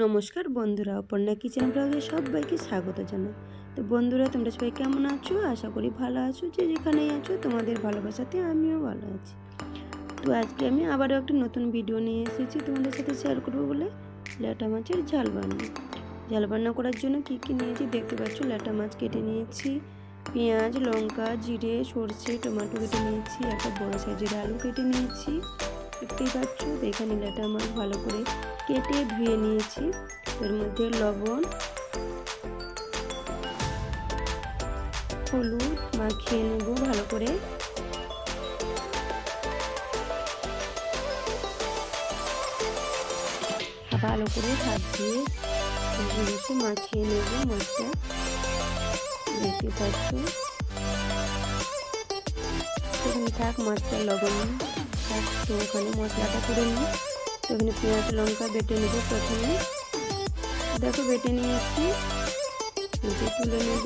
নমস্কার বন্ধুরা, অপর্ণা কিচেন ব্লগে সবাইকে স্বাগত জানাই। তো বন্ধুরা, তোমরা সবাই কেমন আছো? আশা করি ভালো আছো। যে যেখানেই আছো তোমাদের ভালোবাসাতে আমিও ভালো আছি। তো আজকে আমি আবারও একটা নতুন ভিডিও নিয়ে এসেছি তোমাদের সাথে শেয়ার করবো বলে। ল্যাটা মাছের ঝাল রান্না করার জন্য কী কী নিয়েছি দেখতে পাচ্ছ। ল্যাটা মাছ কেটে নিয়েছি, পেঁয়াজ, লঙ্কা, জিরে, সর্ষে, টমেটো কেটে নিয়েছি, একটা বড় সাইজের আলু কেটে নিয়েছি। দেখতেই পাচ্ছ। এখানে ল্যাটা মাছ ভালো করে কেটে ধুয়ে নিয়েছি। এর মধ্যে লবণ, হলুদ মাখিয়ে নেব ভালো করে। ভালো করে হাত দিয়ে মাখিয়ে নেব মাছটা। দেখতে পাচ্ছ। এখানে থাক মাছটা লবণ থাক। তো ওখানে মশলাটা করে নিই। তো এখানে পেঁয়াজ লঙ্কা বেটে নেব প্রথমে। দেখো বেটে নিয়েছি, তুলে নেব।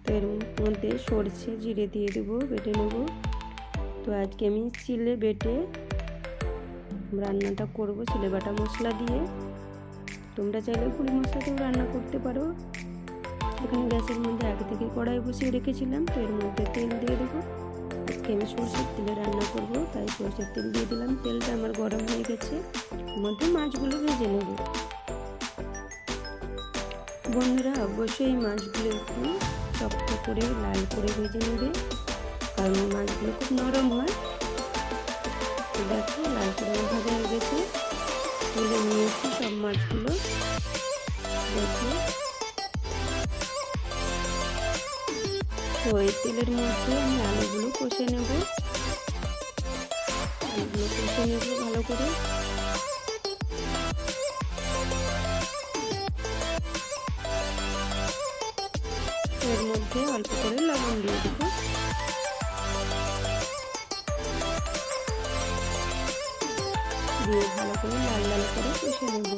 তো এর মধ্যে সরষে জিরে দিয়ে দেবো, বেটে নেব। তো আজকে আমি চিলে বেটে রান্নাটা করব, চিলে বাটা মশলা দিয়ে। তোমরা চাইলে গুঁড়ি মশলাতেও রান্না করতে পারো। এখানে গ্যাসের মধ্যে আগে থেকে কড়াই বসিয়ে রেখেছিলাম। তো এর মধ্যে তেল দিয়ে দেবো। আজকে আমি সরষের তেলে রান্না করব, তাই সরষের তেল দিয়ে দিলাম। তেলটা আমার গরম হয়ে গেছে। এর মধ্যে মাছগুলো ভেজে নেব। বন্ধুরা, অবশ্যই মাছগুলো একটু শক্ত করে লাল করে ভেজে নেবে, কারণ মাছগুলো খুব নরম হয়। দেখো লাল করে ভাজা হয়ে গেছে। তুলে নিয়েছি সব মাছগুলো। দেখো, তো এই তেলের মধ্যে আমি আলুগুলো কষে নেব। ভালো করে। এর মধ্যে অল্প করে লবণ দিয়ে দেবো। দিয়ে ভালো করে লাল লাল করে কষে নেব।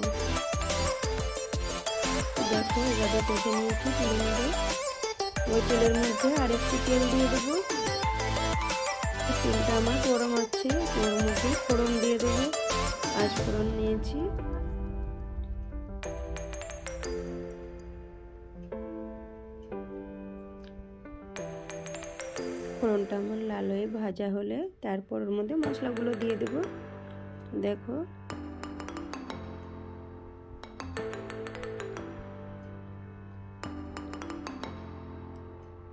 দেখো এভাবে কষে নিয়েছি, তুলে নেব। ওই তেলের মধ্যে আরেকটু তেল দিয়ে দেবো। তেলটা আমার গরম আছে। ওর মধ্যে ফোড়ন দিয়ে দেবো। আজ ফোড়ন নিয়েছি। ফোড়নটা আমার লাল হয়ে ভাজা হলে তারপর ওর মধ্যে মশলাগুলো দিয়ে দেব। দেখো,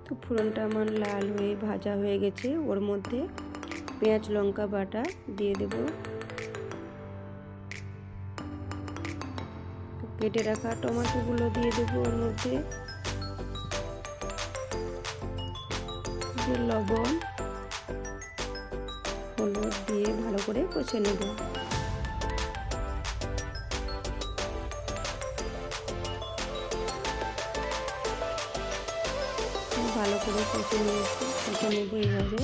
তো ফোড়নটা আমার লাল হয়ে ভাজা হয়ে গেছে। ওর মধ্যে পেঁয়াজ লঙ্কা বাটা দিয়ে দেব। কেটে রাখা টমেটোগুলো দিয়ে দেব। ওর মধ্যে লবণ হলুদ দিয়ে ভালো করে কষে নেব। ভালো করে কষে নেব এইভাবে।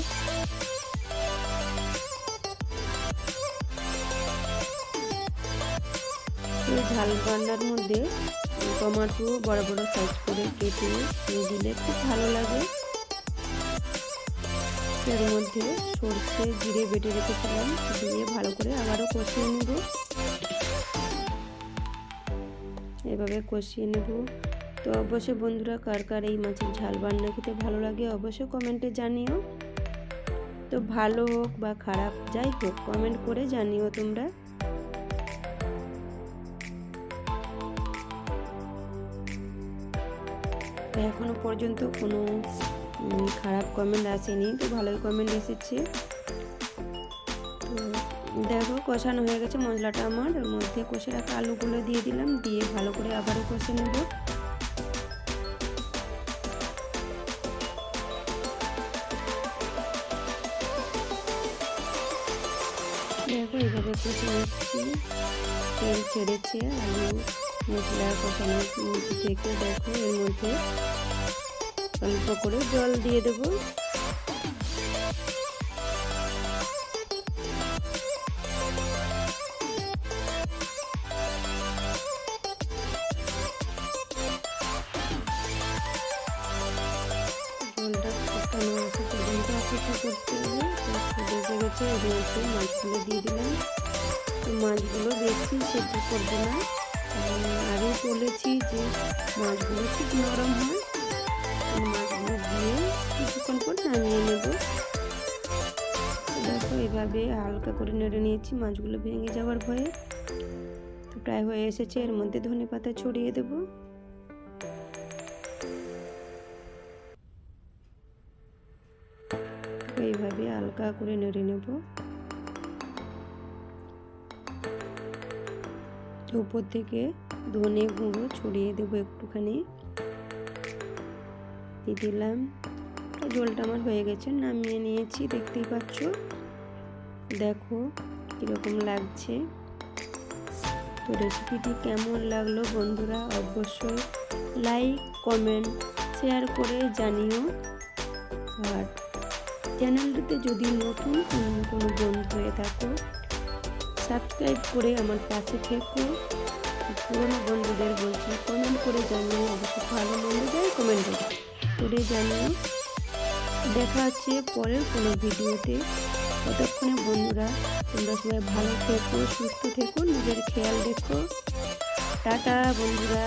এই ঝাল রান্নার মধ্যে টমেটো বড় বড় সাইজ করে কেটে দিলে খুব ভালো লাগে। এর মধ্যে সরষে জিরে বেটে রেখেছিলাম, দিয়ে ভালো করে আবারও কষিয়ে নেব। এভাবে কষিয়ে নেব। তো অবশ্যই বন্ধুরা, কার কার এই মাছের ঝাল রান্না খেতে ভালো লাগে অবশ্যই কমেন্টে জানিও। তো ভালো হোক বা খারাপ যাই হোক, কমেন্ট করে জানিও তোমরা। এখনো পর্যন্ত কোনো খারাপ কমেন্ট আসেনি, তো ভালোই কমেন্ট এসেছে। তো দেখো কষানো হয়ে গেছে মশলাটা আমার। এর মধ্যে কষে রাখা আলুগুলো দিয়ে দিলাম, দিয়ে ভালো করে আবারও কষে নেব। দেখো এইভাবে কষে নিচ্ছি। তেল ছেড়েছে আলু মশলা কষানো থেকে। দেখো এর মধ্যে অল্প করে জল দিয়ে দেবো। জলটা ফুটানো আছে পর্যন্ত অপেক্ষা করতে হবে। গেছে, এর মধ্যে মাছগুলো দিয়ে দিলাম। তো মাছগুলো বেশি সেদ্ধ করবো না, আরও বলেছি যে মাছগুলো খুব নরম হয়। মাছগুলো দিয়ে কিছুক্ষণ পর নামিয়ে নেব। দেখো এভাবে হালকা করে নেড়ে নিয়েছি মাছগুলো ভেঙে যাওয়ার ভয়ে। তো প্রায় হয়ে এসেছে, এর মধ্যে ধনেপাতা ছড়িয়ে দেব। এইভাবে হালকা করে নেড়ে নেব। উপর থেকে ধনে গুঁড়ো ছড়িয়ে দেবো একটুখানি, দিয়ে দিলাম। ঝোলটা আমার হয়ে গেছে, নামিয়ে নিয়েছি, দেখতেই পাচ্ছ। দেখো কীরকম লাগছে। তো রেসিপিটি কেমন লাগলো বন্ধুরা অবশ্যই লাইক কমেন্ট শেয়ার করে জানিও। আর চ্যানেলটিতে যদি নতুন কোনো বন্ধু হয়ে থাকো সাবস্ক্রাইব করে আমার পাশে থেকো। পুরনো বন্ধুদের বলছি কমেন্ট করে জানিও, অবশ্যই ভালো মন্দ যায় কমেন্ট করে জানিও। দেখা হচ্ছে পরের কোনো ভিডিওতে। ততক্ষণে বন্ধুরা তোমরা সবাই ভালো থেকো, সুস্থ থেকো, নিজের খেয়াল রেখো। টাটা বন্ধুরা।